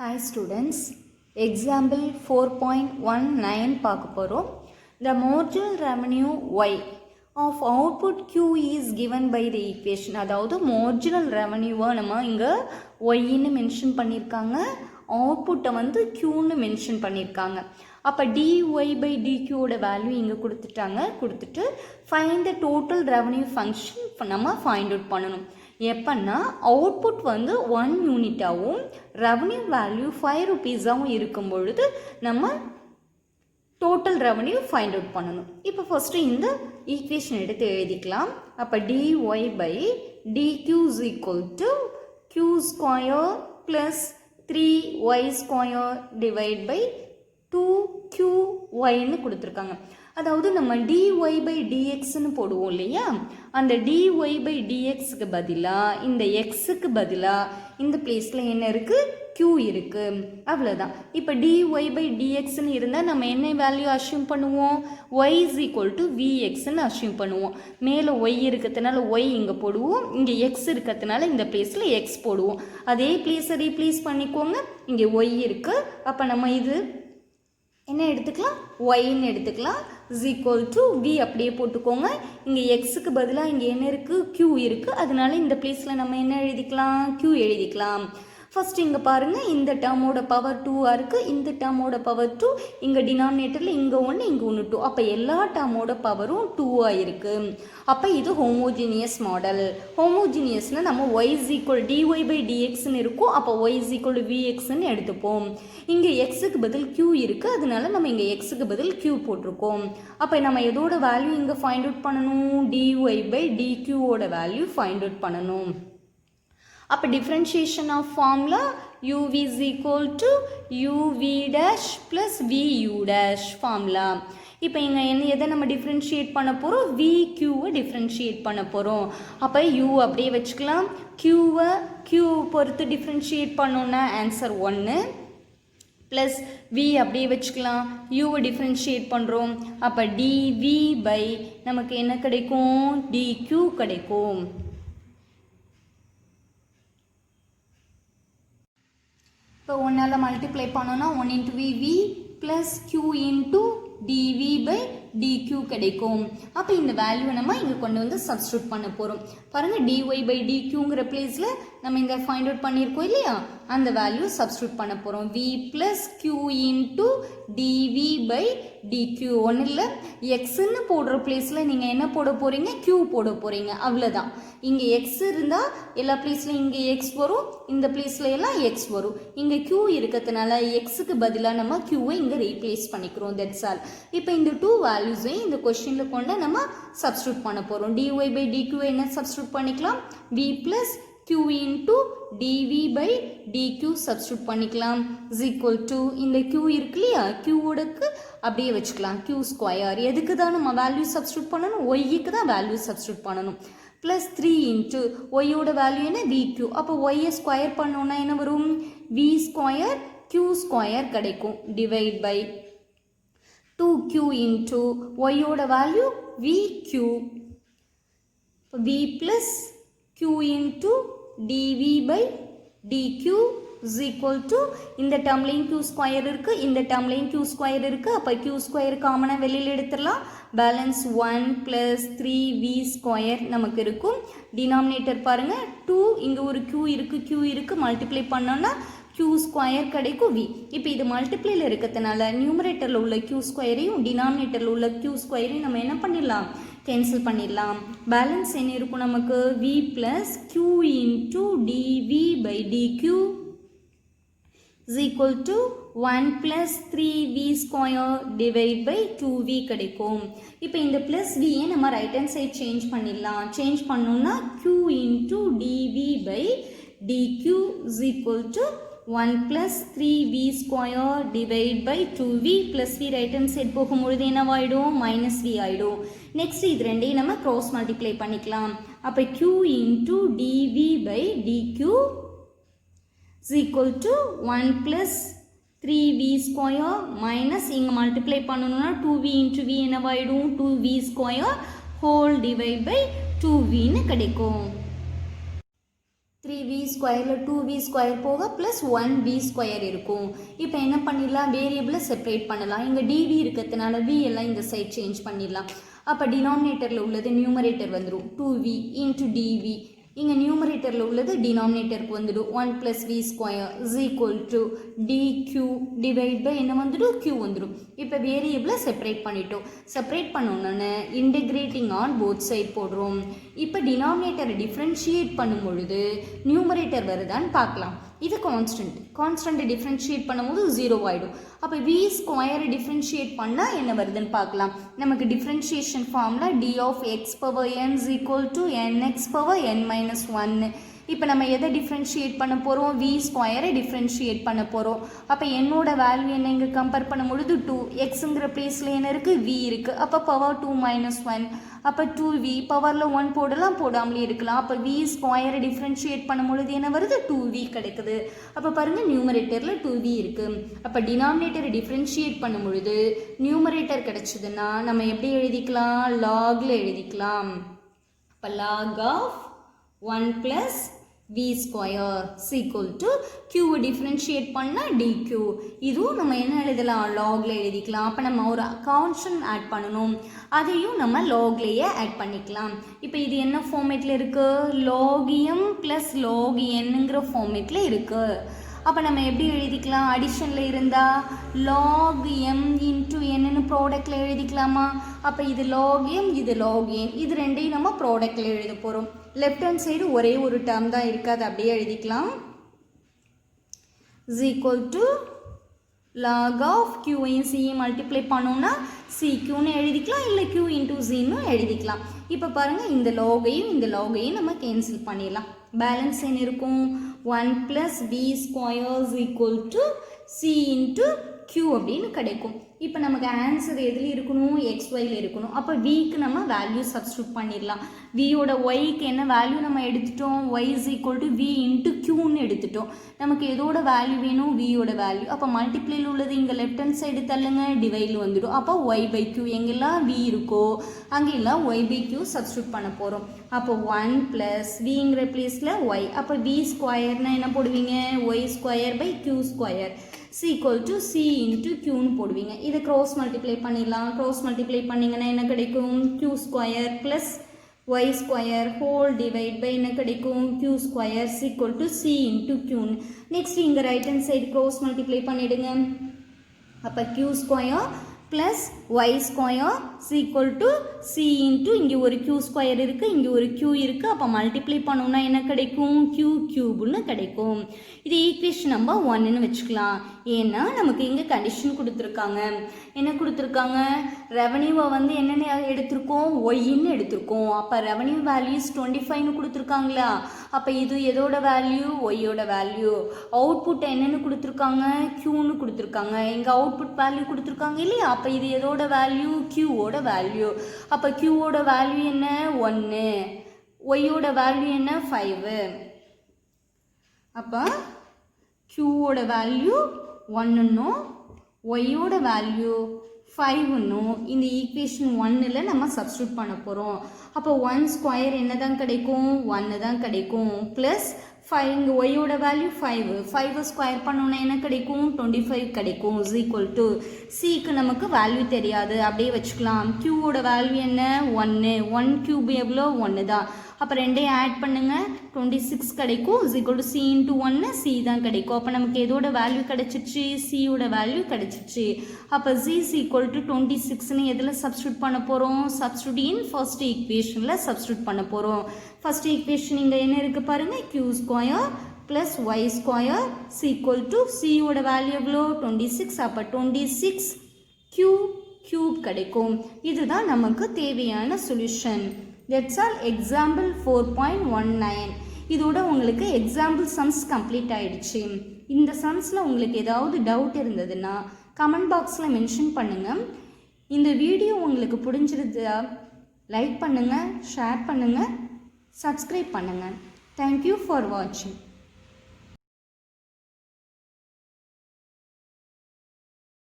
Hi students, example 4.19 பார்க்க போறோம். The marginal revenue Y of output Q is given by the equation. அதாவது marginal revenue நம்ம இங்க Y ன்னு மென்ஷன் பண்ணிருக்காங்க, அவுட்புட்டை வந்து Qன்னு மென்ஷன் பண்ணிருக்காங்க. அப்போ dy by dq ஓட வேல்யூ இங்கே கொடுத்துட்டு find the total revenue function நம்ம find out பண்ணணும். எப்பன்னா அவுட்புட் வந்து 1 யூனிட்டாகவும் ரெவன்யூ வேல்யூ 5 ருபீஸாகவும் இருக்கும் பொழுது நம்ம டோட்டல் ரெவன்யூ ஃபைண்ட் அவுட் பண்ணணும். இப்போ ஃபஸ்ட்டு இந்த ஈக்குவேஷன் எடுத்து எழுதிக்கலாம். அப்போ dy by dq is equal to q square plus 3y square divide by 2qyன்னு கொடுத்துருக்காங்க. அதாவது நம்ம dy by dxன்னு போடுவோம் இல்லையா, அந்த dy by dxக்கு பதிலாக இந்த xக்கு பதிலாக இந்த பிளேஸில் என்ன இருக்குது, q இருக்குது, அவ்வளோதான். இப்போ dy by dxன்னு இருந்தால் நம்ம என்ன வேல்யூ அஷ்யூம் பண்ணுவோம், y is equal to vxன்னு அஷ்யூம் பண்ணுவோம். மேலே y இருக்கிறதுனால y இங்கே போடுவோம், இங்கே x இருக்கிறதுனால இந்த பிளேஸில் x போடுவோம். அதே பிளேஸை ரீப்ளேஸ் பண்ணிக்கோங்க, இங்கே y இருக்குது. அப்போ நம்ம இது என்ன எடுத்துக்கலாம், ஒய்ன்னு எடுத்துக்கலாம். இஸ் ஈக்குவல் டு வி அப்படியே போட்டுக்கோங்க. இங்கே எக்ஸுக்கு பதிலாக இங்கே என்ன இருக்குது, க்யூ இருக்குது. அதனால இந்த பிளேஸில் நம்ம என்ன எழுதிக்கலாம், க்யூ எழுதிக்கலாம். ஃபஸ்ட்டு இங்கே பாருங்கள், இந்த டேர்மோட பவர் 2ஆக இருக்குது, இந்த டேர்மோட பவர் 2, இங்கே டினாமினேட்டரில் இங்கே 1 இங்கே 1 2, அப்போ எல்லா டேர்மோட பவரும் 2ஆக இருக்குது. அப்போ இது ஹோமோஜீனியஸ் மாடல். ஹோமோஜீனியஸில் நம்ம y is equal dy by dxன்னு இருக்கும், அப்போ y is equal vxன்னு எடுத்துப்போம். இங்கே எக்ஸுக்கு பதில் q இருக்குது, அதனால நம்ம இங்கே எக்ஸுக்கு பதில் q போட்டிருக்கோம். அப்போ நம்ம எதோட வேல்யூ இங்கே ஃபைண்ட் அவுட் பண்ணணும், dy by dq ஓட வேல்யூ ஃபைண்ட் அவுட் பண்ணணும். அப்போ differentiation of formula uv is equal to uv dash plus vu dash formula. இப்போ இங்கே எதை நம்ம டிஃப்ரென்ஷியேட் பண்ண போகிறோம், vqவை டிஃப்ரென்ஷியேட் பண்ண போகிறோம். அப்போ u அப்படியே வச்சுக்கலாம், q பொறுத்து டிஃப்ரென்ஷியேட் பண்ணோன்னா ஆன்சர் 1 ப்ளஸ் v அப்படியே வச்சுக்கலாம், uவை டிஃப்ரென்ஷியேட் பண்ணுறோம். அப்போ dv பை நமக்கு என்ன கிடைக்கும், dq கிடைக்கும். இப்போ 1ஆல் மல்டிப்ளை பண்ணோன்னா 1 into vv plus q into dv by dq கிடைக்கும். அப்போ இந்த வேல்யூவை நம்ம இங்கே கொண்டு வந்து சப்ஸ்டியூட் பண்ண போகிறோம். பாருங்கள், dy by dqங்கிற பிளேஸில் நம்ம இந்த ஃபைண்ட் அவுட் பண்ணியிருக்கோம் இல்லையா, அந்த வேல்யூ சப்ஸ்டியூட் பண்ண போகிறோம். v plus q into dv by dq. ஒன்றும் இல்லை, எக்ஸுன்னு போடுற பிளேஸில் நீங்கள் என்ன போட போகிறீங்க, q போட போகிறீங்க, அவ்வளோதான். இங்கே எக்ஸ் இருந்தால் எல்லா பிளேஸ்லையும் இங்கே எக்ஸ் வரும், இந்த பிளேஸில் எல்லாம் எக்ஸ் வரும். இங்கே q இருக்கிறதுனால எக்ஸுக்கு பதிலாக நம்ம q-வை இங்கே ரீப்ளேஸ் பண்ணிக்கிறோம். That's all. இப்போ இந்த 2 வேல்யூஸையும் இந்த கொஸ்டினில் கொண்டு நம்ம சப்ஸ்டியூட் பண்ண போகிறோம். dy by dq என்ன சப்ஸ்டியூட் பண்ணிக்கலாம், v plus q into dv by dq substitute பண்ணிக்கலாம். இஸ் ஈக்குவல் டு இந்த q இருக்கு இல்லையா, q-ஓடக்கு அப்படியே வச்சுக்கலாம், q ஸ்கொயர். எதுக்கு தான் நம்ம வேல்யூ சப்ஸ்டியூட் பண்ணணும், ஒய்க்கு தான் வேல்யூ சப்ஸ்டியூட் பண்ணணும். ப்ளஸ் 3 இன்ட்டு ஒய்யோட வேல்யூ என்ன, vq. அப்போ ஒய்யை ஸ்கொயர் பண்ணோன்னா என்ன வரும், v ஸ்கொயர் q ஸ்கொயர் கிடைக்கும். டிவைட் பை 2q இன்ட்டு ஒய்யோட value vq. v plus q into dv by dq is equal to இந்த டேர்ம்லையும் q ஸ்கொயர் இருக்குது, இந்த டேர்ம்லையும் q ஸ்கொயர் இருக்குது. அப்போ q ஸ்கொயர் காமனாக வெளியில் எடுத்துடலாம். பேலன்ஸ் 1 ப்ளஸ் 3v ஸ்கொயர் நமக்கு இருக்கும். டினாமினேட்டர் பாருங்கள், 2, இங்கே ஒரு q இருக்குது, மல்டிப்ளை பண்ணோன்னா q ஸ்கொயர் கிடைக்கும் v. இப்போ இது மல்டிப்ளையில் இருக்கிறதுனால நியூமரேட்டரில் உள்ள q ஸ்கொயரையும் டினாமினேட்டரில் உள்ள q ஸ்கொயரையும் நம்ம என்ன பண்ணிடலாம், கேன்சல் பண்ணிடலாம். பேலன்ஸ் என்ன இருக்கும் நமக்கு, v plus q into dv by dq is equal to 1 plus 3v square divide by 2v கிடைக்கும். இப்போ இந்த plus vயை நம்ம ரைட் ஹேண்ட் சைட் சேஞ்ச் பண்ணிடலாம். சேஞ்ச் பண்ணோம்னா q into dv by dq is equal to 1 plus 3v square divide by 2v plus v right hand side போகும்பொழுது என்னவாயிடும், minus v ஆகிடும். Next இது ரெண்டையும் நம்ம க்ராஸ் மல்டிப்ளை பண்ணிக்கலாம். அப்போ q into dv by dq is equal to 1 plus 3v square minus இங்கே multiply பண்ணணும்னா 2v into v என்னவாயிடும், 2v square whole divide by 2vன்னு கிடைக்கும். 3v ஸ்கொயரில் 2v ஸ்கொயர் போக ப்ளஸ் 1v ஸ்கொயர் இருக்கும். இப்போ என்ன பண்ணிடலாம், வேரியபிளை செப்பரேட் பண்ணலாம். இங்கே dv இருக்கிறதுனால v எல்லாம் இந்த சைட் சேஞ்ச் பண்ணிடலாம். அப்போ டினாமினேட்டரில் உள்ளது நியூமரேட்டர் வந்துடும் 2v இன்ட்டு dv. இங்கே நியூமரேட்டரில் உள்ளது டினாமினேட்டருக்கு வந்துடும் 1 + v square is equal to dq divide by என்ன வந்துடும் q வந்துடும். இப்போ வேரியபிளை செப்பரேட் பண்ணிட்டோம். செப்பரேட் பண்ணோன்னு இன்டெகிரேட்டிங் ஆன் போத் சைட் போடுறோம். இப்போ டினாமினேட்டரை டிஃப்ரென்ஷியேட் பண்ணும் பொழுது நியூமரேட்டர் வருதான்னு பார்க்கலாம். இது கான்ஸ்டன்ட் டிஃப்ரென்ஷியேட் பண்ணும்போது 0 ஆகிடும். அப்போ v ஸ்கொயரை டிஃப்ரென்ஷியேட் பண்ணால் என்ன வருதுன்னு பார்க்கலாம். நமக்கு differentiation formula d of x power n is equal to nx power n minus 1. இப்போ நம்ம எதை டிஃப்ரென்ஷியேட் பண்ண போகிறோம், v ஸ்கொயரை டிஃப்ரென்ஷியேட் பண்ண போகிறோம். அப்போ என்னோட வேல்யூ என்ன இங்கே கம்பேர் பண்ணும்பொழுது 2, எக்ஸுங்கிற பிளேஸில் என்ன இருக்குது v இருக்குது. அப்போ பவர் 2 minus 1, அப்போ 2v பவரில் 1 போடலாம், போடாமலே இருக்கலாம். அப்போ v ஸ்கொயரை டிஃப்ரென்ஷியேட் பண்ணும்பொழுது என்ன வருது 2v கிடைக்குது. அப்போ பாருங்கள் நியூமரேட்டரில் 2v இருக்குது. அப்போ டினாமினேட்டரை டிஃப்ரென்ஷியேட் பண்ணும் பொழுது நியூமரேட்டர் கிடைச்சதுன்னா நம்ம எப்படி எழுதிக்கலாம், லாகில் எழுதிக்கலாம். அப்போ log of 1 + v square is equal to q differentiate பண்ணால் dq. இதுவும் நம்ம என்ன எழுதலாம், லாகில் எழுதிக்கலாம். அப்போ நம்ம ஒரு கான்ஸ்டன்ட் ஆட் பண்ணணும், அதையும் நம்ம லாக்லேயே ஆட் பண்ணிக்கலாம். இப்போ இது என்ன ஃபார்மேட்டில் இருக்குது, log m + log nங்கிற ஃபார்மேட்டில் இருக்குது. அப்போ நம்ம எப்படி எழுதிக்கலாம், அடிஷனில் இருந்தால் log m இன்ட்டு என்னன்னு ப்ராடக்டில் எழுதிக்கலாமா. அப்போ இது log m, இது log n, இது ரெண்டையும் நம்ம ப்ராடக்டில் எழுத போகிறோம். லெஃப்ட் ஹேண்ட் சைடு ஒரே ஒரு டேர்ம் தான் இருக்காது, அப்படியே எழுதிக்கலாம். Is equal to log of q-ஐயும் c-யும் மல்டிப்ளை பண்ணோம்னா cqன்னு எழுதிக்கலாம், இல்லை q இன்ட்டு zன்னு எழுதிக்கலாம். இப்போ பாருங்கள் இந்த லாகையும் இந்த லாகையும் நம்ம கேன்சல் பண்ணிடலாம். பேலன்ஸ் என்ன இருக்கும், 1 + v square is equal to c into q அப்படின்னு கிடைக்கும். இப்போ நமக்கு ஆன்சர் எதில் இருக்கணும், xyயில் இருக்கணும். அப்போ vக்கு நம்ம வேல்யூ சப்ஸ்டியூட் பண்ணிடலாம். வியோட ஒய்க்கு என்ன வேல்யூ நம்ம எடுத்துட்டோம், y is equal to v into க்யூன்னு எடுத்துட்டோம். நமக்கு எதோட வேல்யூ வேணும், வியோட வேல்யூ. அப்போ மல்டிப்ளையில் உள்ளது இங்கே லெஃப்ட் ஹேண்ட் சைடு தள்ளுங்க, டிவைடில் வந்துடும். அப்போ y/q எங்கெல்லாம் v இருக்கோ அங்கெல்லாம் y/q சப்ஸ்டியூட் பண்ண போகிறோம். அப்போ 1 + vங்கிற பிளேஸில் y. அப்போ v ஸ்கொயர்னா என்ன போடுவீங்க, y square by q square is equal to c into க்யூன்னு போடுவீங்க. இதை க்ராஸ் மல்டிப்ளை பண்ணிடலாம். க்ராஸ் மல்டிப்ளை பண்ணிங்கன்னா என்ன கிடைக்கும், q square plus y square whole divide by என்ன கிடைக்கும், q square is equal to c into க்யூன்னு. நெக்ஸ்ட் இங்கே right hand side cross multiply பண்ணிவிடுங்க. அப்போ q square plus y square is equal to c into இங்கே ஒரு q square இருக்குது, இங்கே ஒரு q இருக்குது. அப்போ மல்டிப்ளை பண்ணோம்னா என்ன கிடைக்கும், q க்யூப்னு கிடைக்கும். இது ஈக்குவேஷன் நம்பர் 1ன்னு வச்சுக்கலாம். ஏன்னா நமக்கு இங்கே கண்டிஷன் கொடுத்துருக்காங்க. என்ன கொடுத்துருக்காங்க, ரெவன்யூவை வந்து என்னென்ன எடுத்திருக்கோம், ஒய்ன்னு எடுத்திருக்கோம். அப்போ ரெவன்யூ வேல்யூஸ் 25ன்னு கொடுத்துருக்காங்களா. அப்போ இது எதோட வேல்யூ, ஒய்யோட வேல்யூ. அவுட்புட் என்னென்னு கொடுத்துருக்காங்க, க்யூன்னு கொடுத்துருக்காங்க. இங்கே அவுட்புட் வேல்யூ கொடுத்துருக்காங்க இல்லையா. அப்போ இது எதோட வேல்யூ, க்யூவோட வேல்யூ. அப்போ க்யூவோட வேல்யூ என்ன 1, ஒய்யோட வேல்யூ என்ன 5. அப்போ க்யூவோட வேல்யூ 1ன்னும் ஒய்யோட வேல்யூ 5ன்னும் இந்த ஈக்குவேஷன் 1ல் நம்ம சப்ஸ்டியூட் பண்ண போகிறோம். அப்போ 1 ஸ்கொயர் என்ன தான் கிடைக்கும், 1 தான் கிடைக்கும். ப்ளஸ் 5, இங்கே ஒய்யோட வேல்யூ 5 ஸ்கொயர் பண்ணோன்னா என்ன கிடைக்கும், 25 கிடைக்கும். இஸ் ஈக்குவல் டு சிக்கு நமக்கு வேல்யூ தெரியாது, அப்படியே வச்சுக்கலாம். க்யூவோட வேல்யூ என்ன 1 க்யூப் எவ்வளோ 1 தான். அப்போ ரெண்டையும் ஆட் பண்ணுங்கள், 26 கிடைக்கும். Is equal to C into 1 C தான் கிடைக்கும். அப்போ நமக்கு எதோட வேல்யூ கிடச்சிச்சு, சியோட வேல்யூ கிடச்சிச்சு. அப்போ ஜி இஸ் ஈக்குவல் டு 26ன்னு எதில் சப்ஸ்டியூட் பண்ண போகிறோம், சப்ஸ்டியூட் இன் ஃபர்ஸ்ட் ஈக்குவேஷனில் சப்ஸ்டியூட் பண்ண போகிறோம். ஃபர்ஸ்ட் ஈக்குவேஷன் இங்கே என்ன இருக்குது பாருங்கள், q square plus y square is equal to சியோட வேல்யூ எவ்வளோ 26. அப்போ 26 க்யூப் கிடைக்கும். இதுதான் நமக்கு தேவையான சொல்யூஷன். That's all example 4.19. இதோட உங்களுக்கு எக்ஸாம்பிள் சம்ஸ் கம்ப்ளீட் ஆகிடுச்சு. இந்த சம்ஸில் உங்களுக்கு ஏதாவது டவுட் இருந்ததுன்னா கமெண்ட் பாக்ஸில் மென்ஷன் பண்ணுங்கள். இந்த வீடியோ உங்களுக்கு பிடிச்சிருந்தா லைக் பண்ணுங்கள், ஷேர் பண்ணுங்கள், சப்ஸ்கிரைப் பண்ணுங்கள். தேங்க்யூ ஃபார் வாட்சிங்.